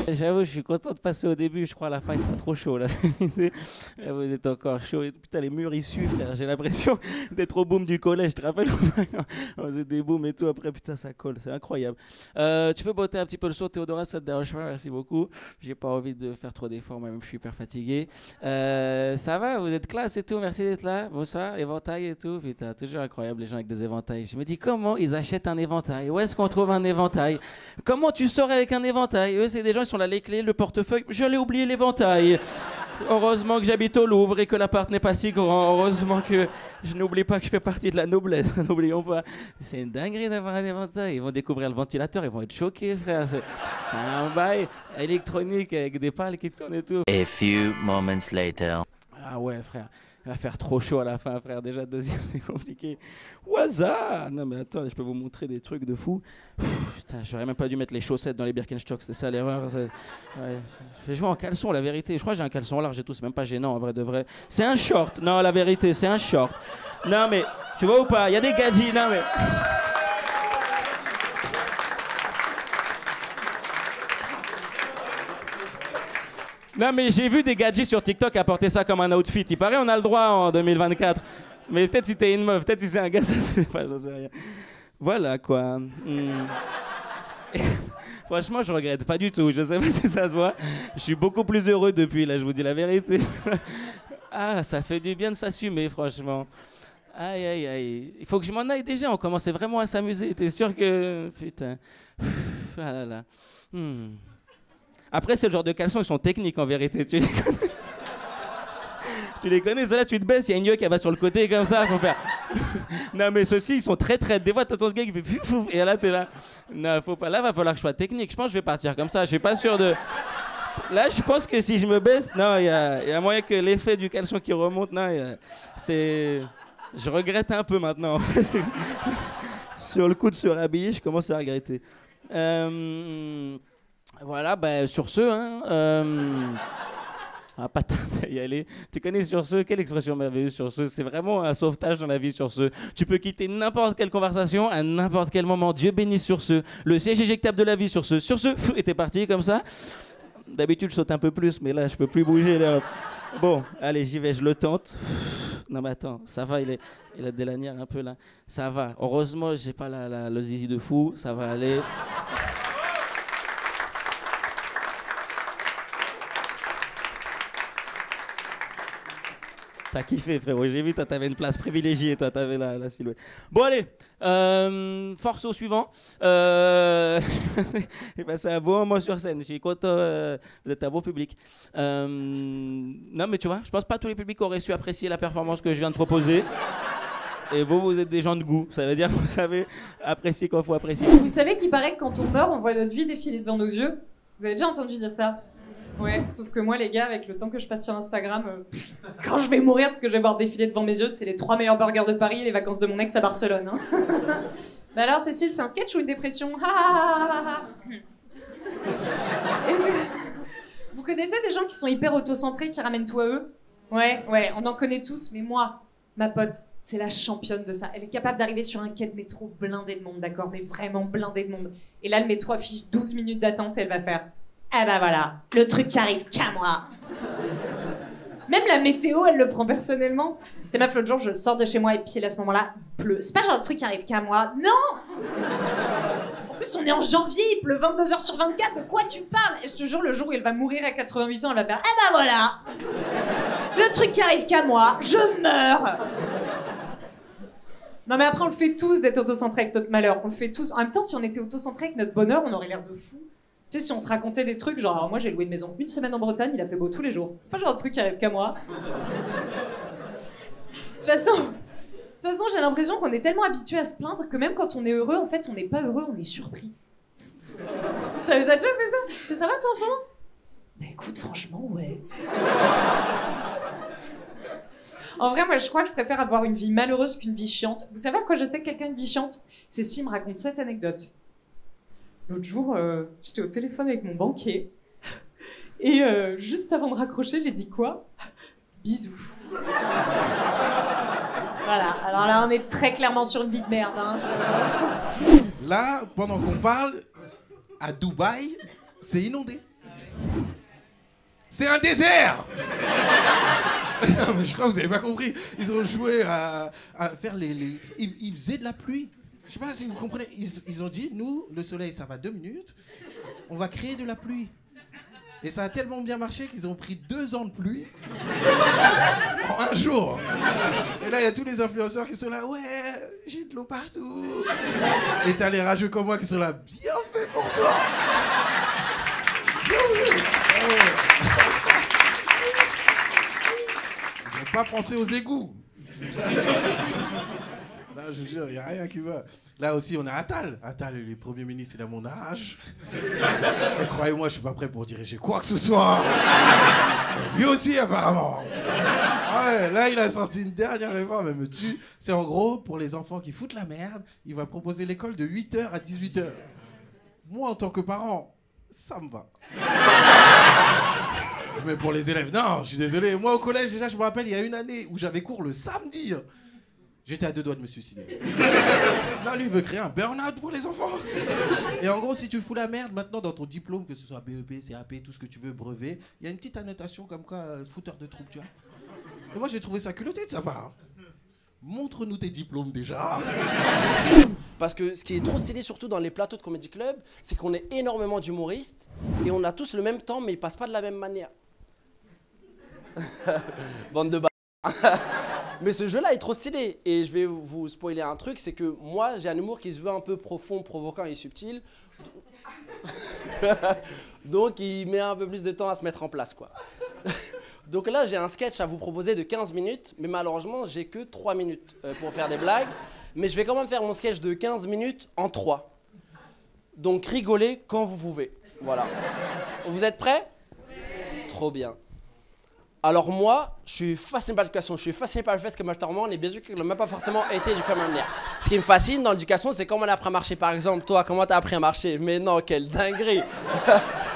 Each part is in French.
J'avoue, je suis content de passer au début. Je crois à la fin, il fera trop chaud là. Vous êtes encore chaud. Putain, les murs ils suent, frère. J'ai l'impression d'être au boom du collège. Je te rappelle? On faisait des booms et tout. Après, putain, ça colle. C'est incroyable. Tu peux botter un petit peu le son, Théodora, ça te dérange pas? Merci beaucoup. J'ai pas envie de faire trop d'efforts, moi-même, je suis hyper fatigué. Ça va? Vous êtes classe et tout? Merci d'être là. Bonsoir, éventail et tout. Putain, toujours incroyable les gens avec des éventails. Je me dis comment ils achètent un éventail? Où est-ce qu'on trouve un éventail? Comment tu sors avec un éventail? Eux, c'est des gens, ils sont là, les clés, le portefeuille. Je l'ai oublié l'éventail. Heureusement que j'habite au Louvre et que l'appart n'est pas si grand. Heureusement que je n'oublie pas que je fais partie de la noblesse. N'oublions pas. C'est une dinguerie d'avoir un éventail. Ils vont découvrir le ventilateur, ils vont être choqués, frère. C'est un bail électronique avec des pales qui tournent et tout. A few moments later. Ah ouais, frère. Il va faire trop chaud à la fin, frère. Déjà, deuxième, c'est compliqué. Waza! Non, mais attends, je peux vous montrer des trucs de fou. Putain, j'aurais même pas dû mettre les chaussettes dans les Birkenstock. C'était ça l'erreur. Ouais. Je vais jouer en caleçon, la vérité. Je crois que j'ai un caleçon large et tout. C'est même pas gênant, en vrai de vrai. C'est un short. Non, la vérité, c'est un short. Non, mais tu vois ou pas? Il y a des gadgets. Non, mais. Non, mais j'ai vu des gadgets sur TikTok apporter ça comme un outfit. Il paraît on a le droit en 2024. Mais peut-être si t'es une meuf, peut-être si c'est un gars, ça se fait pas, j'en sais rien. Voilà, quoi. Franchement, je regrette pas du tout. Je sais pas si ça se voit. Je suis beaucoup plus heureux depuis, là, je vous dis la vérité. Ah, ça fait du bien de s'assumer, franchement. Aïe, aïe, aïe. Il faut que je m'en aille déjà. On commençait vraiment à s'amuser. T'es sûr que... Putain. Ah là là. Après, c'est le genre de caleçons, ils sont techniques en vérité. Tu les connais? Tu les connais, ceux-là, tu te baisses, il y a une yeux qui va sur le côté comme ça, faut faire. Non, mais ceux-ci, ils sont très très. Des fois, t'as ton gars qui fait fou, et là, t'es là. Non, faut pas. Là, va falloir que je sois technique. Je pense que je vais partir comme ça, je suis pas sûr de. Là, je pense que si je me baisse, non, il y a moyen que l'effet du caleçon qui remonte, non, c'est. Je regrette un peu maintenant. En fait. Sur le coup de se rhabiller, je commence à regretter. Voilà, bah, sur ce, pas tarder à y aller. Tu connais sur ce? Quelle expression merveilleuse sur ce? C'est vraiment un sauvetage dans la vie sur ce. Tu peux quitter n'importe quelle conversation à n'importe quel moment. Dieu bénisse sur ce. Le siège éjectable de la vie sur ce. Sur ce, et t'es parti comme ça. D'habitude, je saute un peu plus, mais là, je peux plus bouger. Là. Bon, allez, j'y vais, je le tente. Non, mais attends, ça va, il a des lanières un peu là. Ça va. Heureusement, j'ai pas le zizi de fou. Ça va aller. T'as kiffé, frérot. J'ai vu, toi, t'avais une place privilégiée. Toi, t'avais la silhouette. Bon, allez. Force au suivant. J'ai passé un bon moment sur scène. Je suis content. Vous êtes un bon public. Non, mais tu vois, je pense pas tous les publics auraient su apprécier la performance que je viens de proposer. Et vous êtes des gens de goût. Ça veut dire que vous savez apprécier quand il faut apprécier. Vous savez qu'il paraît que quand on meurt, on voit notre vie défiler devant nos yeux? Vous avez déjà entendu dire ça? Ouais, sauf que moi, les gars, avec le temps que je passe sur Instagram, quand je vais mourir, ce que je vais voir défiler devant mes yeux, c'est les 3 meilleurs burgers de Paris et les vacances de mon ex à Barcelone. Hein. Bah alors, Cécile, c'est un sketch ou une dépression? Vous connaissez des gens qui sont hyper autocentrés, qui ramènent tout à eux? Ouais, on en connaît tous, mais moi, ma pote, c'est la championne de ça. Elle est capable d'arriver sur un quai de métro blindé de monde, d'accord? Mais vraiment blindé de monde. Et là, le métro affiche 12 minutes d'attente et elle va faire... Ah bah voilà, le truc qui arrive qu'à moi. Même la météo, elle le prend personnellement. C'est meuf, l'autre jour, je sors de chez moi et puis à ce moment-là, il pleut. C'est pas genre le truc qui arrive qu'à moi. Non! En plus, on est en janvier, il pleut 22h sur 24, de quoi tu parles? Et je te jure, le jour où elle va mourir à 88 ans, elle va faire ah bah voilà, le truc qui arrive qu'à moi, je meurs. Non mais après, on le fait tous d'être autocentré avec notre malheur. On le fait tous. En même temps, si on était autocentré avec notre bonheur, on aurait l'air de fou. Tu sais, si on se racontait des trucs, genre, alors moi j'ai loué une maison 1 semaine en Bretagne, il a fait beau tous les jours. C'est pas genre un truc qui arrive qu'à moi. De toute façon, j'ai l'impression qu'on est tellement habitué à se plaindre que même quand on est heureux, en fait, on n'est pas heureux, on est surpris. Ça vous a déjà fait ça? Ça va toi en ce moment? Bah écoute, franchement, ouais. En vrai, moi je crois que je préfère avoir une vie malheureuse qu'une vie chiante. Vous savez à quoi je sais que quelqu'un a une vie chiante? C'est s'il me raconte cette anecdote. L'autre jour, j'étais au téléphone avec mon banquier et juste avant de raccrocher, j'ai dit quoi? Bisous. Voilà, alors là on est très clairement sur une vie de merde. Hein. Là, pendant qu'on parle, à Dubaï, c'est inondé. C'est un désert. Non, mais je crois que vous avez pas compris. Ils ont joué à faire ils faisaient de la pluie. Je sais pas si vous comprenez. Ils ont dit, nous, le soleil, ça va 2 minutes. On va créer de la pluie. Et ça a tellement bien marché qu'ils ont pris 2 ans de pluie en 1 jour. Et là, il y a tous les influenceurs qui sont là, ouais, j'ai de l'eau partout. Et t'as les rageux comme moi qui sont là, bien fait pour toi. Bien fait. Ils n'ont pas pensé aux égouts. Là, je vous jure, il n'y a rien qui va. Là aussi, on a Attal. Attal, le Premier ministre, il a mon âge. Et croyez-moi, je suis pas prêt pour diriger quoi que ce soit. Lui aussi, apparemment. Ouais, là, il a sorti une dernière réforme, elle me tue. C'est en gros, pour les enfants qui foutent la merde, il va proposer l'école de 8h à 18h. Moi, en tant que parent, ça me va. Mais pour les élèves, non, je suis désolé. Moi, au collège, déjà, je me rappelle, il y a une année où j'avais cours le samedi. J'étais à 2 doigts de me suicider. Là, lui, il veut créer un burn-out pour les enfants. Et en gros, si tu fous la merde, maintenant, dans ton diplôme, que ce soit BEP, CAP, tout ce que tu veux, brevet, il y a une petite annotation comme quoi, fouteur de troupe, tu vois. Et moi, j'ai trouvé ça culotté de sa part. Montre-nous tes diplômes, déjà. Parce que ce qui est trop stylé, surtout dans les plateaux de Comedy Club, c'est qu'on est énormément d'humoristes et on a tous le même temps, mais ils passent pas de la même manière. Bande de Mais ce jeu-là est trop stylé. Et je vais vous spoiler un truc, c'est que moi, j'ai un humour qui se veut un peu profond, provoquant et subtil. Donc, il met un peu plus de temps à se mettre en place, quoi. Donc là, j'ai un sketch à vous proposer de 15 minutes, mais malheureusement, j'ai que 3 minutes pour faire des blagues. Mais je vais quand même faire mon sketch de 15 minutes en 3. Donc, rigolez quand vous pouvez. Voilà. Vous êtes prêts? Trop bien. Alors moi, je suis fasciné par l'éducation, je suis fasciné par le fait que majoritairement, les bienvenus qui n'ont même pas forcément été éduqués de la même manière. Ce qui me fascine dans l'éducation, c'est comment on apprend à marcher. Par exemple, toi, comment t'as appris à marcher? Mais non, quelle dinguerie.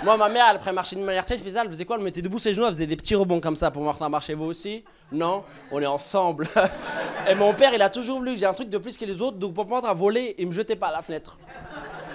Moi, ma mère, elle apprenait à marcher d'une manière très spéciale. Elle faisait quoi? Elle mettait debout ses genoux, elle faisait des petits rebonds comme ça pour m'apprendre à marcher. Vous aussi? Non? On est ensemble. Et mon père, il a toujours voulu que j'ai un truc de plus que les autres, donc pour m'apprendre à voler, il me jetait pas à la fenêtre.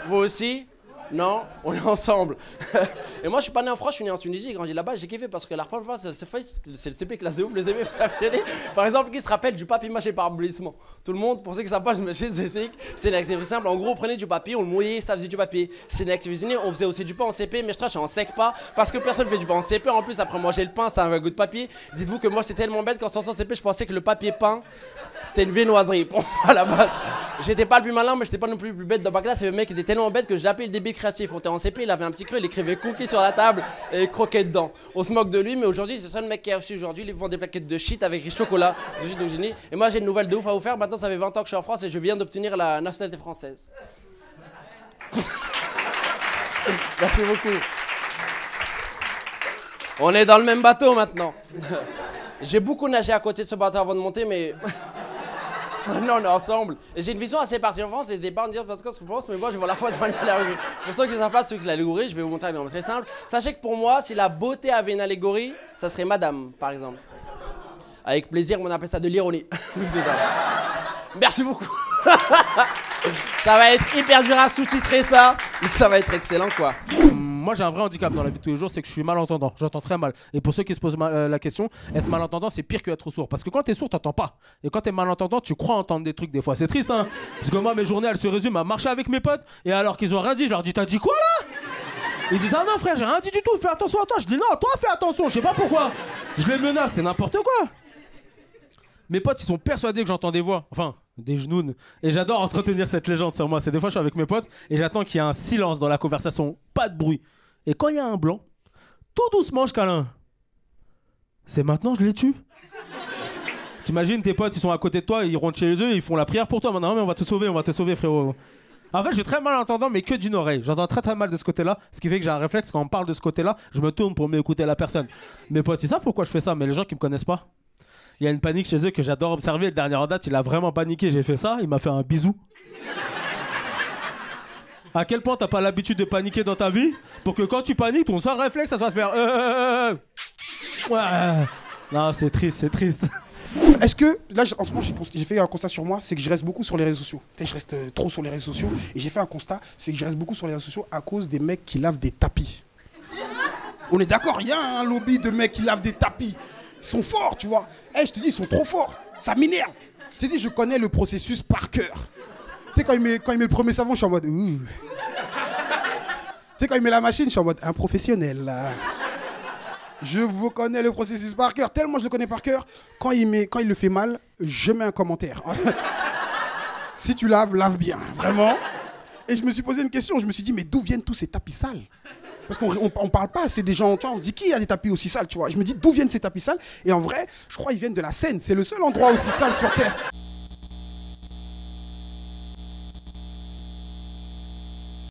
Vous aussi? Non, on est ensemble. Et moi, je suis pas né en France, je suis né en Tunisie, j'ai grandi là-bas, j'ai kiffé parce que la première fois, c'est le CP classe de ouf, les aimés, par exemple, qui se rappelle du papier mâché par embellissement? Tout le monde, pour ceux qui savent pas, je me suis dit, c'est une activité simple. En gros, on prenait du papier, on le mouillait, ça faisait du papier. C'est une activité, on faisait aussi du pain en CP, mais je trouve que je suis en sec pas parce que personne fait du pain en CP. En plus, après manger le pain, ça a un goût de papier. Dites-vous que moi, c'était tellement bête qu'en sortant en CP, je pensais que le papier peint, c'était une viennoiserie pour moi à la base. J'étais pas le plus malin, mais j'étais pas non plus le plus bête dans ma classe. Et le mec était tellement bête que je l'appelais le débile créatif. On était en CP, il avait un petit creux, il écrivait cookie sur la table et il croquait dedans. On se moque de lui, mais aujourd'hui, c'est le seul mec qui a reçu aujourd'hui. Il vend des plaquettes de shit avec du chocolat dessus de génie. Et moi, j'ai une nouvelle de ouf à vous faire. Maintenant, ça fait 20 ans que je suis en France et je viens d'obtenir la nationalité française. Merci beaucoup. On est dans le même bateau maintenant. J'ai beaucoup nagé à côté de ce bateau avant de monter, mais maintenant on est ensemble. Et j'ai une vision assez particulière en France, et des pas en dire parce que je pense, mais moi je vois la foi devant une allégorie. Pour ceux qui ne savent pas ce qu'est l'allégorie, je vais vous montrer un exemple très simple. Sachez que pour moi, si la beauté avait une allégorie, ça serait Madame, par exemple. Avec plaisir, on appelle ça de l'ironie. Merci beaucoup. Ça va être hyper dur à sous-titrer ça, mais ça va être excellent quoi. Moi j'ai un vrai handicap dans la vie de tous les jours, c'est que je suis malentendant, j'entends très mal. Et pour ceux qui se posent la question, être malentendant c'est pire qu'être sourd. Parce que quand t'es sourd t'entends pas. Et quand t'es malentendant tu crois entendre des trucs des fois. C'est triste hein. Parce que moi mes journées elles se résument à marcher avec mes potes. Et alors qu'ils ont rien dit, je leur dis t'as dit quoi là? Ils disent ah non frère j'ai rien dit du tout, fais attention à toi. Je dis non toi fais attention, je sais pas pourquoi. Je les menace, c'est n'importe quoi. Mes potes ils sont persuadés que j'entends des voix. Enfin des genoux. Et j'adore entretenir cette légende sur moi. C'est des fois je suis avec mes potes et j'attends qu'il y ait un silence dans la conversation, pas de bruit. Et quand il y a un blanc, tout doucement je câlin. C'est maintenant je les tue. T'imagines tes potes ils sont à côté de toi, ils rentrent chez eux, ils font la prière pour toi. Maintenant mais on va te sauver frérot. En fait je suis très mal entendant mais que d'une oreille. J'entends très mal de ce côté-là. Ce qui fait que j'ai un réflexe quand on me parle de ce côté-là, je me tourne pour mieux écouter la personne. Mes potes ils savent pourquoi je fais ça, mais les gens qui me connaissent pas. Il y a une panique chez eux que j'adore observer. Le dernier en date, il a vraiment paniqué. J'ai fait ça, il m'a fait un bisou. À quel point t'as pas l'habitude de paniquer dans ta vie pour que quand tu paniques, ton seul réflexe, ça soit de faire Ouais. Non, c'est triste, c'est triste. Est-ce que, là, en ce moment, j'ai fait un constat sur moi, c'est que je reste beaucoup sur les réseaux sociaux. Je reste trop sur les réseaux sociaux. Et j'ai fait un constat, c'est que je reste beaucoup sur les réseaux sociaux à cause des mecs qui lavent des tapis. On est d'accord, il y a un lobby de mecs qui lavent des tapis. Ils sont forts, tu vois. Eh, je te dis, ils sont trop forts. Ça m'énerve. Je te dis, je connais le processus par cœur. Tu sais, quand il met le premier savon, je suis en mode... Ouh. Tu sais, quand il met la machine, je suis en mode un professionnel, là. Je vous connais le processus par cœur. Tellement je le connais par cœur. Quand il le fait mal, je mets un commentaire. Si tu laves, lave bien. Vraiment. Et je me suis posé une question. Je me suis dit, mais d'où viennent tous ces tapis sales? Parce qu'on parle pas assez des gens. Tu vois, on se dit, qui a des tapis aussi sales, tu vois? Je me dis, d'où viennent ces tapis sales? Et en vrai, je crois qu'ils viennent de la Seine. C'est le seul endroit aussi sale sur Terre.